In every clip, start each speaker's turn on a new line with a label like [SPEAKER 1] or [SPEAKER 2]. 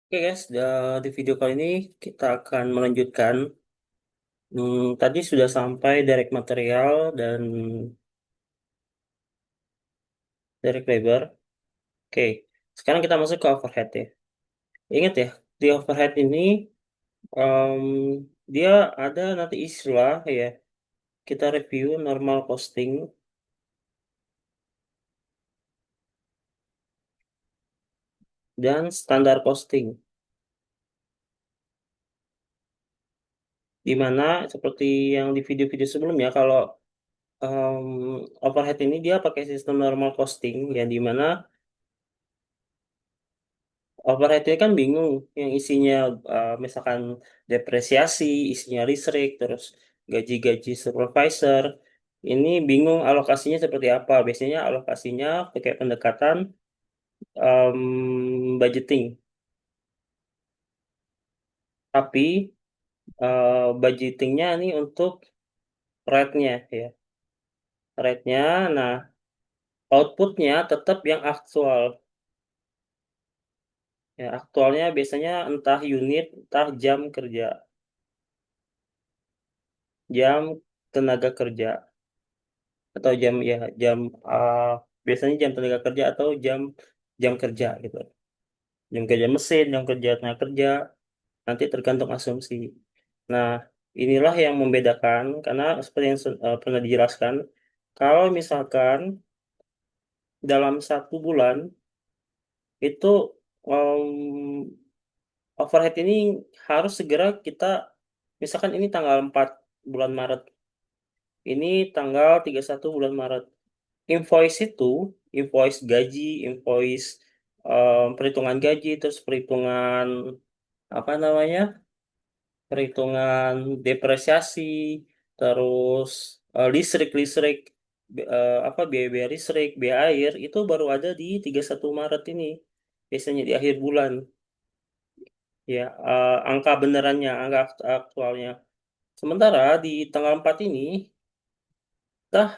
[SPEAKER 1] Oke guys, di video kali ini kita akan melanjutkan. Tadi sudah sampai direct material dan direct labor. Oke, sekarang kita masuk ke overhead ya. Ingat ya, di overhead ini em, dia ada nanti istilah ya. Kita review normal costing dan standar costing. Di mana seperti yang di video-video sebelumnya, kalau overhead ini dia pakai sistem normal costing, yang di mana overhead ini kan bingung yang isinya misalkan depresiasi, isinya listrik, terus gaji-gaji supervisor. Ini bingung alokasinya seperti apa. Biasanya alokasinya pakai pendekatan budgeting. Tapi budgetingnya ini untuk rate-nya ya. Rate-nya, nah outputnya tetap yang aktual. Ya, aktualnya biasanya entah unit, entah jam kerja, jam tenaga kerja. Atau jam ya jam uh, biasanya jam tenaga kerja atau jam jam kerja gitu, jam kerja mesin, jam kerja tenaga kerja, nanti tergantung asumsi. Nah, inilah yang membedakan karena seperti yang pernah dijelaskan, kalau misalkan dalam 1 bulan itu overhead ini harus segera kita, misalkan ini tanggal 4 bulan Maret, ini tanggal 31 bulan Maret. Invoice itu, invoice gaji, invoice perhitungan gaji, terus perhitungan apa namanya, perhitungan depresiasi, terus listrik, apa biaya-biaya listrik, biaya air, itu baru ada di 31 Maret ini, biasanya di akhir bulan. Ya, angka benerannya, angka aktualnya. Sementara di tanggal 4 ini, kita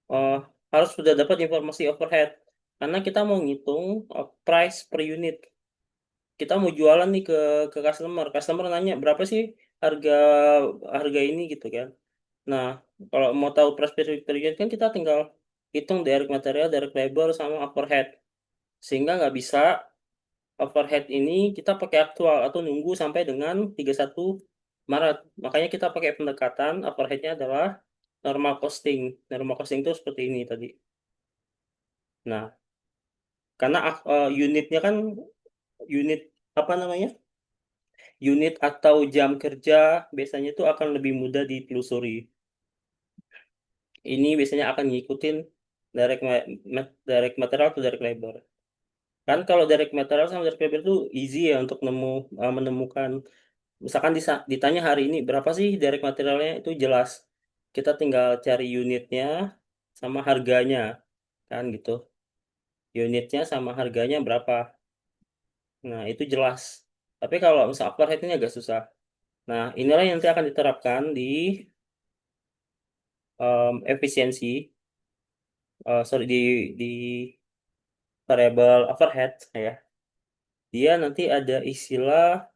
[SPEAKER 1] eh, harus sudah dapat informasi overhead karena kita mau ngitung price per unit. Kita mau jualan nih ke customer nanya berapa sih harga harga ini gitu kan. Nah, kalau mau tahu price per unit kan kita tinggal hitung direct material, direct labor sama overhead, sehingga nggak bisa overhead ini kita pakai aktual atau nunggu sampai dengan 31 Maret. Makanya kita pakai pendekatan overheadnya adalah normal costing. Normal costing itu seperti ini tadi. Nah, karena unitnya kan unit apa namanya, unit atau jam kerja biasanya itu akan lebih mudah ditelusuri. Ini biasanya akan ngikutin direct material atau direct labor. Kan kalau direct material sama direct labor itu easy ya untuk menemukan. Misalkan ditanya hari ini berapa sih direct materialnya, itu jelas. Kita tinggal cari unitnya sama harganya, kan gitu. Unitnya sama harganya berapa. Nah, itu jelas. Tapi kalau misal overhead ini agak susah. Nah, inilah yang nanti akan diterapkan di efisiensi, sorry, di variable overhead ya. Dia nanti ada istilah,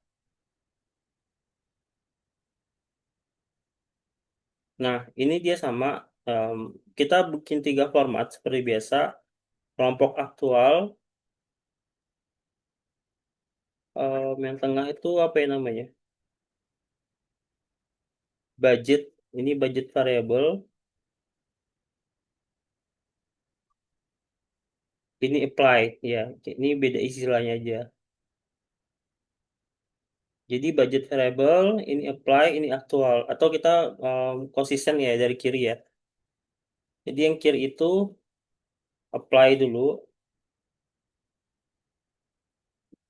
[SPEAKER 1] nah ini dia sama, em, kita bikin 3 format seperti biasa, kelompok aktual, yang tengah itu apa ya namanya? Budget, ini budget variable, ini apply ya. Ini beda istilahnya aja. Jadi budget variable, ini apply, ini aktual. Atau kita konsisten ya dari kiri ya. Jadi yang kiri itu apply dulu,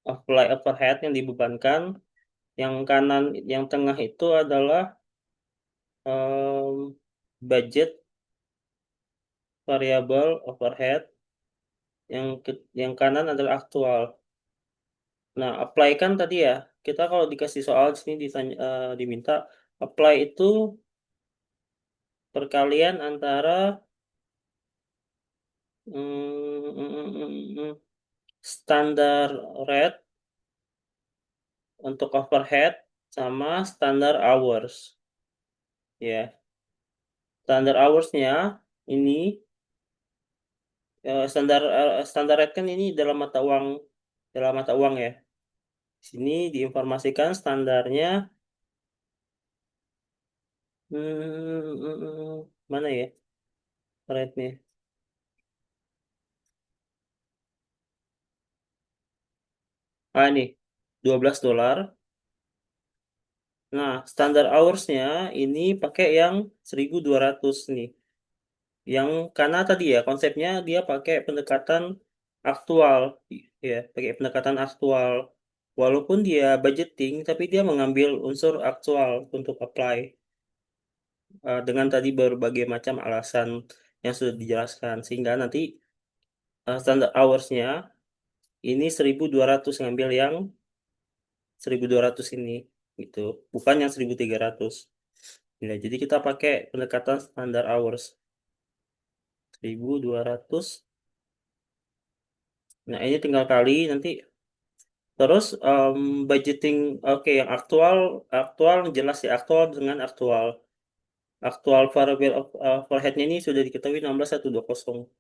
[SPEAKER 1] apply overhead yang dibebankan. Yang kanan, yang tengah itu adalah budget variable overhead. Yang kanan adalah aktual. Nah, apply kan tadi ya. Kita kalau dikasih soal di sini ditanya, diminta apply itu perkalian antara mm, mm, mm, mm, mm, standar rate untuk overhead sama standar hours. Ya, standar hoursnya ini standar rate kan ini dalam mata uang ya. Sini diinformasikan standarnya mana ya rate-nya? Ini $12. Nah, standar hoursnya ini pakai yang 1.200 nih. Yang karena tadi ya konsepnya dia pakai pendekatan aktual, ya, pakai pendekatan aktual. Walaupun dia budgeting, tapi dia mengambil unsur aktual untuk apply dengan tadi berbagai macam alasan yang sudah dijelaskan, sehingga nanti standar hoursnya ini 1.200 ngambil yang 1.200 ini, gitu, bukan yang 1.300. Ya, jadi kita pakai pendekatan standar hours 1.200. Nah, ini tinggal kali nanti. Terus budgeting, oke, yang aktual, aktual jelas ya, aktual dengan aktual. Aktual variable overhead-nya ini sudah diketahui 16.120.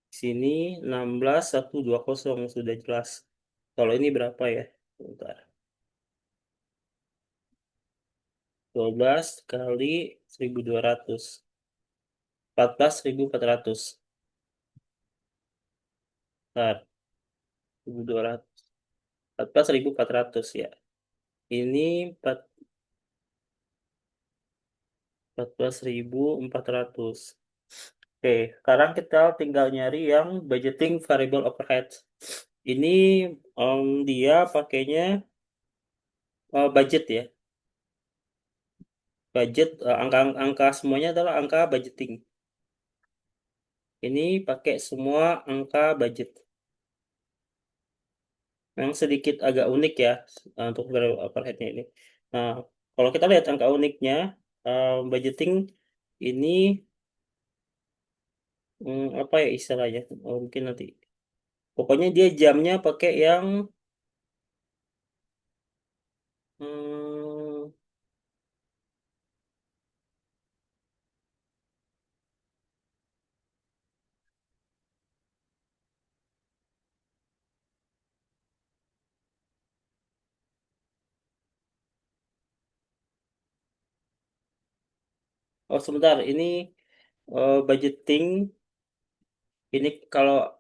[SPEAKER 1] Di sini 16.120 sudah jelas. Kalau ini berapa ya? Bentar. 12 kali 1.200. 14.400. Bentar. 1.200. 14.400 ya. Ini 14.400. Oke, sekarang kita tinggal nyari yang budgeting variable overhead. Ini dia pakainya budget ya. Budget, angka semuanya adalah angka budgeting. Ini pakai semua angka budget. Yang sedikit agak unik ya untuk variable overheadnya ini. Nah, kalau kita lihat angka uniknya, budgeting ini apa ya istilahnya? Mungkin nanti. Pokoknya dia jamnya pakai yang hmm, oh sebentar, ini budgeting ini kalau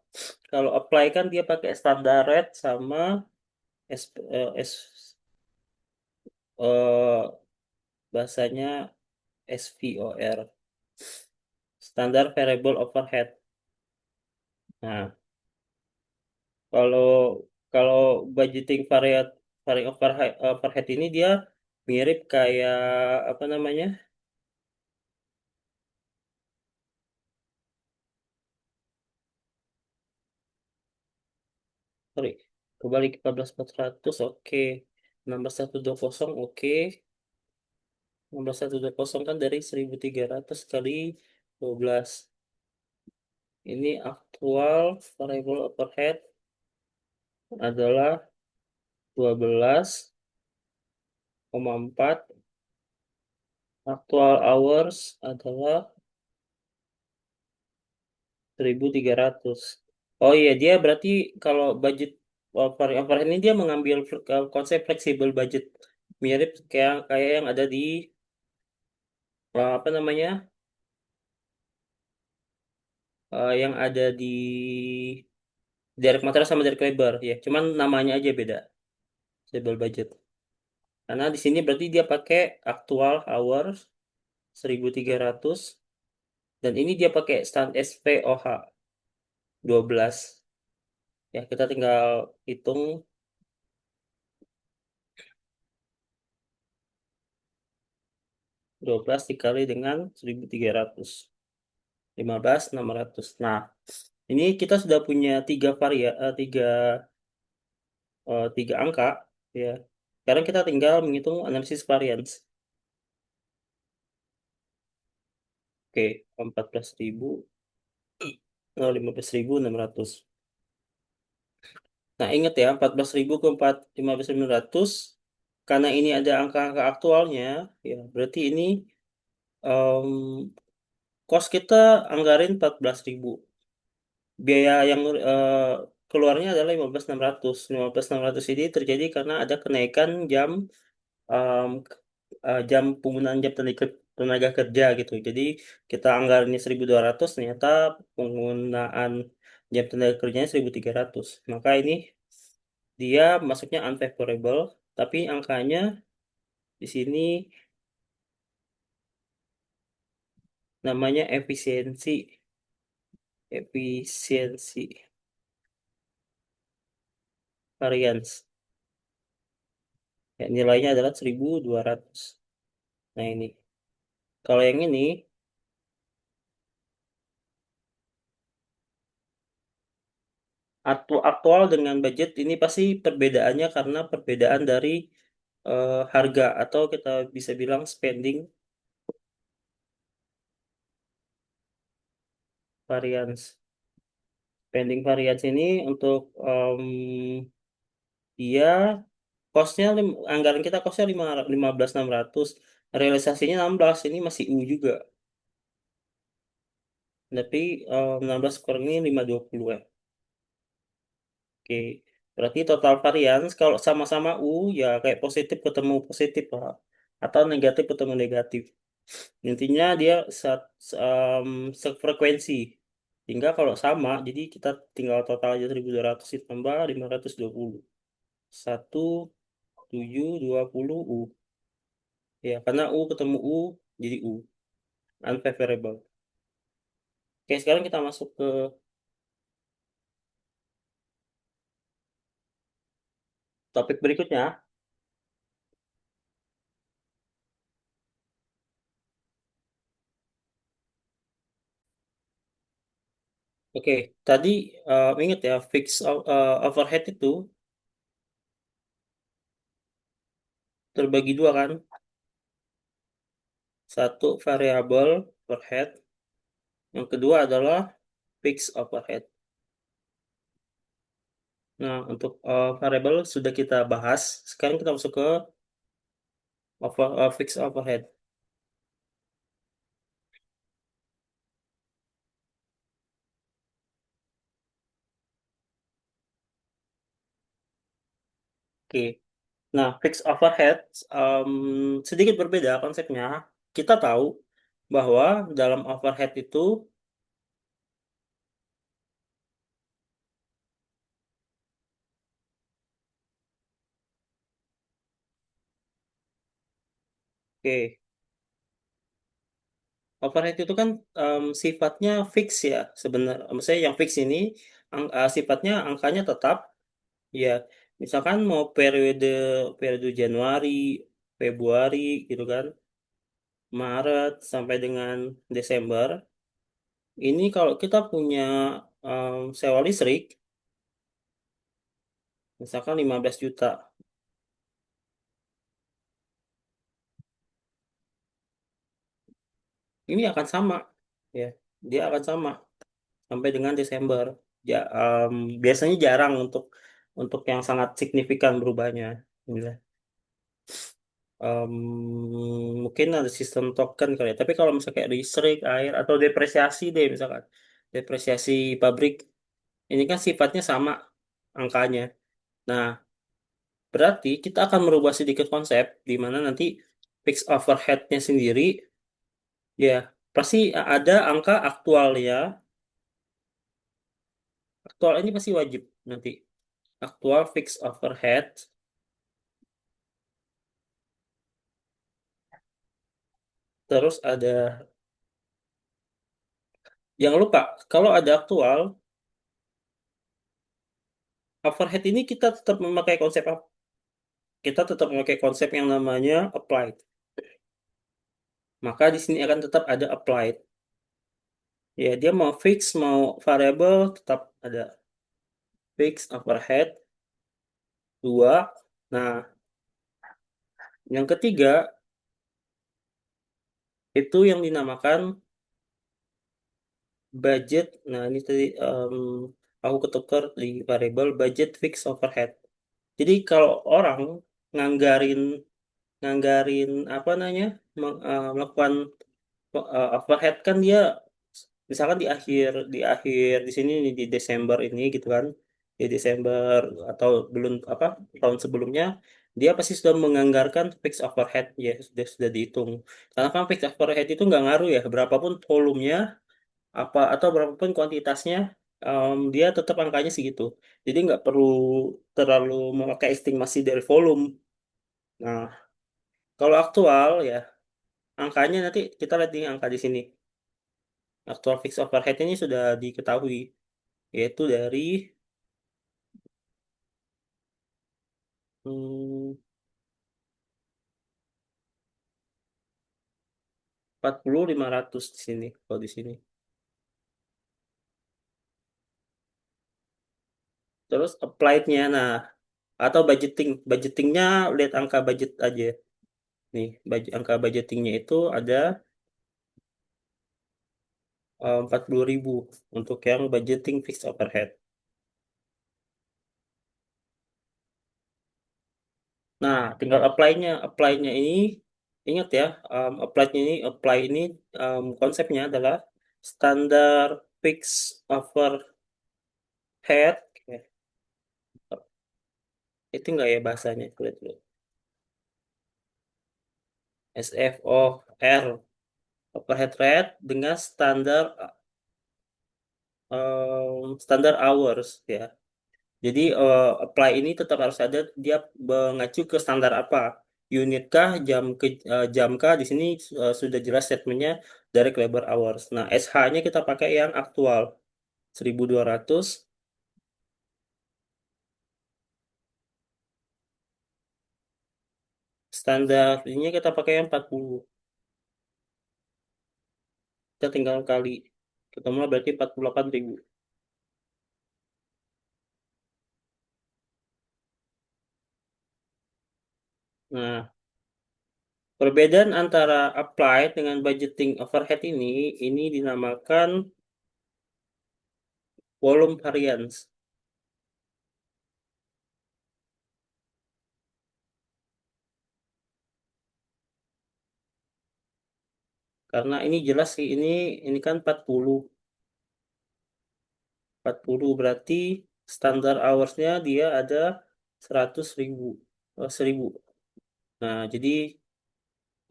[SPEAKER 1] kalau apply kan dia pakai standar rate sama S, S eh, bahasanya SVOR, standar variable overhead. Nah, kalau kalau budgeting overhead ini dia mirip kayak apa namanya? Sorry, kembali ke 14.400, oke. 16.120, oke. 16.120 kan dari 1.300 kali 12. Ini aktual variable overhead adalah 12,4. Aktual hours adalah 1.300. Oh iya, dia berarti kalau budget overhead ini dia mengambil konsep flexible budget. Mirip kayak kayak yang ada di apa namanya? Yang ada di Derek Matera sama Derek Weber ya. Cuman namanya aja beda. Flexible budget. Karena di sini berarti dia pakai actual hours 1.300 dan ini dia pakai stand SPOH 12. Ya, kita tinggal hitung 12 dikali dengan 1.300. 15.600. Nah, ini kita sudah punya tiga angka ya. Sekarang kita tinggal menghitung analisis variance. Oke, 14.000, 15.600. Nah, ingat ya, 14.000 ke 15.900 karena ini ada angka-angka aktualnya, ya berarti ini em, kos kita anggarin 14.000. Biaya yang keluarnya adalah 15.600. 15.600 ini terjadi karena ada kenaikan em, jam penggunaan jam tenaga kerja gitu. Jadi kita anggarannya 1.200, ternyata penggunaan jam tenaga kerjanya 1.300. Maka ini dia masuknya unfavorable, tapi angkanya di sini namanya efisiensi variance. Ya, nilainya adalah 1.200. Nah, ini. Kalau yang ini aktual dengan budget, ini pasti perbedaannya karena perbedaan dari harga, atau kita bisa bilang variance. Spending variance ini untuk dia kosnya anggaran kita kosnya 15.600, realisasinya 16, ini masih U juga. Tapi 16 kurang ini 520 ya. Oke, berarti total variance kalau sama-sama U ya kayak positif ketemu positif lah, atau negatif ketemu negatif. Intinya dia sefrekuensi. Hingga kalau sama, jadi kita tinggal total aja 1.200 ditambah 520. 1.720 U. Ya, karena U ketemu U jadi U. Unfavorable. Oke, sekarang kita masuk ke topik berikutnya. Oke, tadi ingat ya, overhead itu terbagi dua kan. Satu variabel overhead, yang kedua adalah fixed overhead. Nah, untuk variabel sudah kita bahas. Sekarang kita masuk ke fixed overhead. Oke. Nah, fixed overhead sedikit berbeda konsepnya. Kita tahu bahwa dalam overhead itu, oke, overhead itu kan sifatnya fix ya sebenarnya. Maksudnya yang fix ini sifatnya angkanya tetap. Ya, misalkan mau periode periode Januari, Februari gitu kan, Maret sampai dengan Desember. Ini kalau kita punya sewa listrik, misalkan 15 juta, ini akan sama, ya, dia akan sama sampai dengan Desember. Ya, biasanya jarang untuk yang sangat signifikan berubahnya. Gitu. Mungkin ada sistem token kali ya. Tapi kalau misalnya kayak listrik, air, atau depresiasi deh misalkan, depresiasi pabrik, ini kan sifatnya sama angkanya. Nah, berarti kita akan merubah sedikit konsep di mana nanti fixed overhead-nya sendiri, ya pasti ada angka aktual ya. Aktual ini pasti wajib nanti. Aktual fixed overhead, terus ada yang lupa. Kalau ada aktual, overhead ini kita tetap memakai konsep apa? Kita tetap memakai konsep yang namanya applied. Maka di sini akan tetap ada applied. Ya, dia mau fix, mau variable, tetap ada fix overhead 2. Nah, yang ketiga itu yang dinamakan budget. Nah, ini tadi aku ketukar di variable budget fixed overhead. Jadi kalau orang nganggarin nganggarin apa namanya melakukan overhead kan dia misalkan di akhir di sini nih, di Desember ini gitu kan, di Desember atau belum apa tahun sebelumnya dia pasti sudah menganggarkan fixed overhead ya, sudah dihitung, karena kan fixed overhead itu nggak ngaruh ya berapapun volumenya apa atau berapapun kuantitasnya, dia tetap angkanya segitu, jadi nggak perlu terlalu memakai estimasi dari volume. Nah, kalau aktual ya angkanya nanti kita lihat di angka di sini. Aktual fixed overhead ini sudah diketahui, yaitu dari hmm, 40.500 di sini, kalau di sini. Terus applied-nya, nah, atau budgetingnya lihat angka budget aja. Nih, angka budgetingnya itu ada 40.000 untuk yang budgeting fixed overhead. Nah, tinggal apply-nya ini, ingat ya, apply ini konsepnya adalah standar fixed overhead. Itu enggak ya bahasanya? Lihat dulu. SFOR, overhead rate dengan standar hours ya. Jadi apply ini tetap harus ada, dia mengacu ke standar apa? Unit kah, jam kah? Di sini sudah jelas statementnya direct labor hours. Nah, SH-nya kita pakai yang aktual 1.200. Standar ini kita pakai yang 40. Kita tinggal kali. Ketemu berarti 48.000. Nah, perbedaan antara apply dengan budgeting overhead ini dinamakan volume variance. Karena ini jelas sih, ini kan 40 berarti standar hoursnya dia ada 100.000, 1.000. Nah, jadi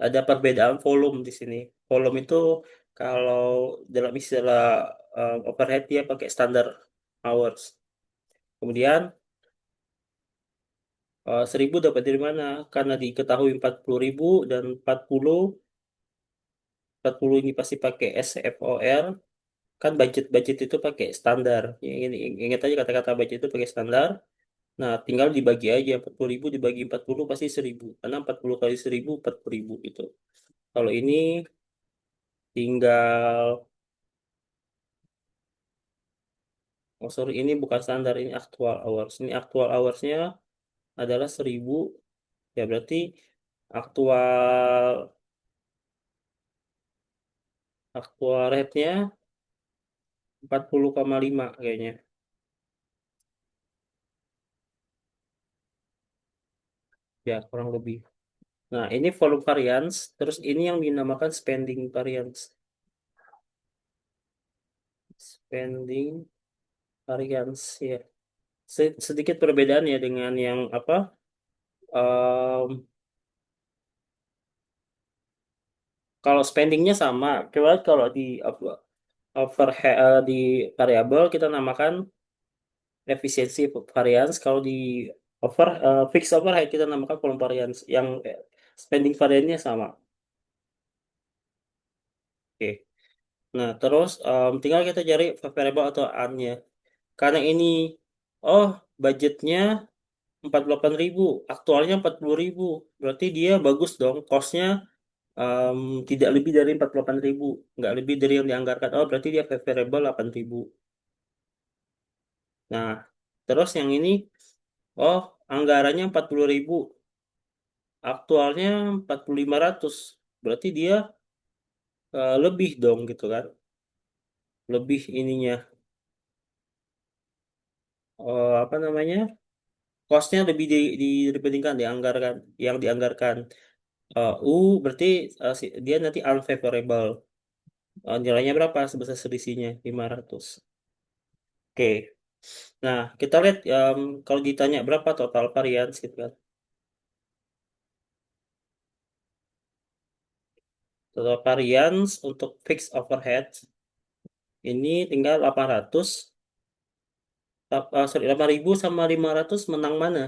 [SPEAKER 1] ada perbedaan volume di sini. Volume itu kalau dalam istilah overhead dia pakai standar hours. Kemudian 1.000 dapat dari mana? Karena diketahui 40.000 dan 40 ini pasti pakai SFOR, kan budget-budget itu pakai standar. Ini ingat aja kata-kata budget itu pakai standar. Nah, tinggal dibagi aja 40.000 dibagi 40 pasti 1.000. Karena 40 kali 1.000 40.000 gitu. Kalau ini tinggal, oh sorry, ini bukan standar, ini actual hours. Ini actual hoursnya adalah 1.000, ya berarti aktual aktual rate-nya 40,5 kayaknya. Ya, kurang lebih. Nah, ini volume variance, terus ini yang dinamakan spending variance. Spending variance ya. Sedikit perbedaan ya dengan yang apa? em, Kalau spendingnya sama, coba kalau di di variabel kita namakan efisiensi variance. Kalau di fixed overhead kita namakan volume variance. Yang spending variance-nya sama. Oke. Nah, terus tinggal kita cari variable atau R-nya. Karena ini, oh, budgetnya 48.000, aktualnya 40.000, berarti dia bagus dong, cost-nya em, tidak lebih dari 48.000, nggak lebih dari yang dianggarkan. Oh, berarti dia variable 8.000. Nah, terus yang ini, oh, anggarannya 40.000, aktualnya 45.000, berarti dia lebih dong gitu kan, lebih ininya. apa namanya, costnya lebih dibandingkan dianggarkan yang dianggarkan. U berarti dia nanti unfavorable. Nilainya berapa sebesar selisihnya 500. Oke. Nah, kita lihat kalau ditanya berapa total variance gitu kan. Total variance untuk fixed overhead ini tinggal 800, sorry, 8.000 sama 500 menang mana?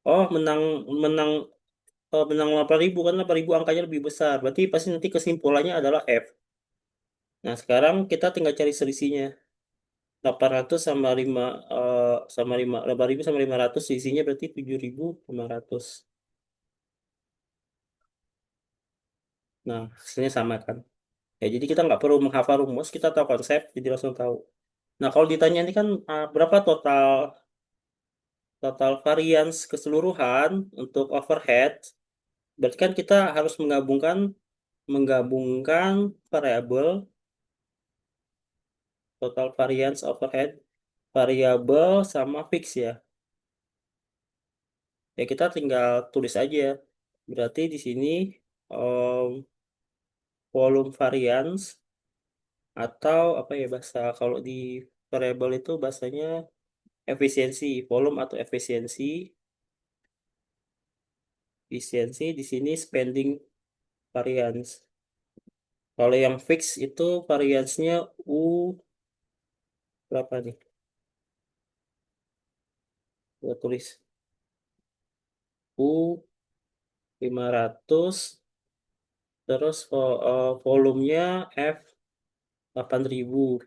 [SPEAKER 1] Oh, menang menang menang 8.000 kan 8.000 angkanya lebih besar. Berarti pasti nanti kesimpulannya adalah F. Nah, sekarang kita tinggal cari selisihnya. 800 sama 5 sama 5 8.000 sama 500 selisihnya berarti 7.500. Nah, hasilnya sama kan? Ya, jadi kita nggak perlu menghafal rumus, kita tahu konsep, jadi langsung tahu. Nah, kalau ditanya ini kan berapa total total variance keseluruhan untuk overhead, berarti kan kita harus menggabungkan variabel total variance overhead, variabel sama fix ya. Ya kita tinggal tulis aja. Berarti di sini em, volume variance atau apa ya bahasa kalau di variabel itu bahasanya efisiensi, volume atau efisiensi. Efisiensi di sini spending variance. Kalau yang fix itu variance-nya U berapa nih? Gua tulis U 500 terus volumenya F 8.000.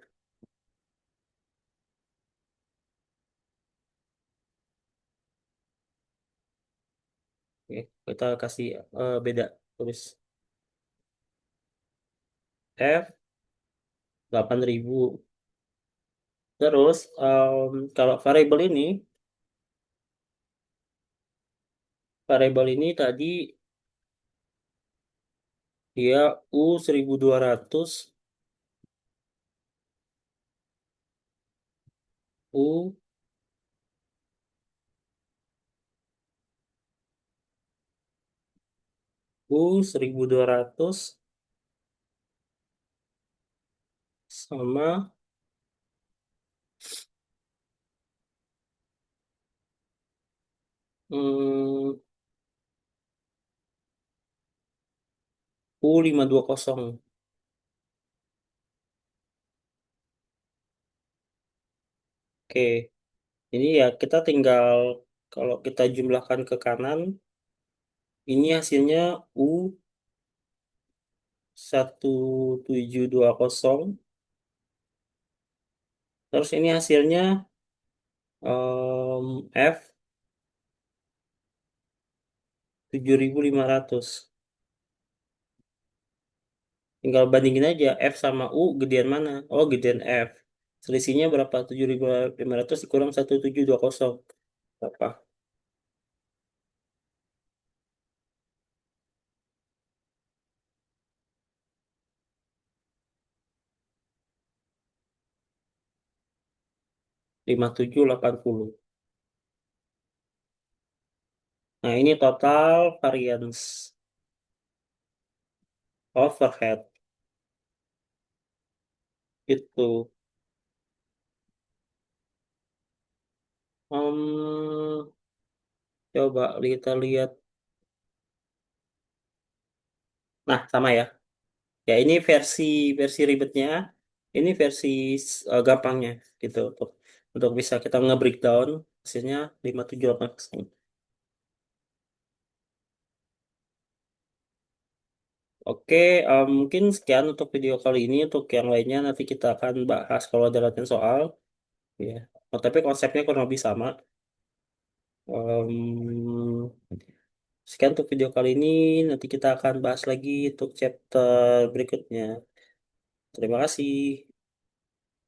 [SPEAKER 1] Oke, kita kasih beda tulis F 8.000. Terus kalau variabel ini tadi dia U 1.200, U U 1.200 sama hmm, U 520. Oke, ini ya kita tinggal kalau kita jumlahkan ke kanan, ini hasilnya U 1720. Terus ini hasilnya F 7.500. Tinggal bandingin aja F sama U gedean mana? Oh, gedean F. Selisihnya berapa? 7.500 dikurang 1720. Berapa? 5780. Nah, ini total variance overhead. Itu. Hmm, coba kita lihat. Nah, sama ya. Ya, ini versi versi ribetnya. Ini versi gampangnya gitu untuk bisa kita nge-breakdown hasilnya 578. Oke, mungkin sekian untuk video kali ini. Untuk yang lainnya nanti kita akan bahas kalau ada latihan soal. Ya, tapi konsepnya kurang lebih sama. Em, Sekian untuk video kali ini. Nanti kita akan bahas lagi untuk chapter berikutnya. Terima kasih.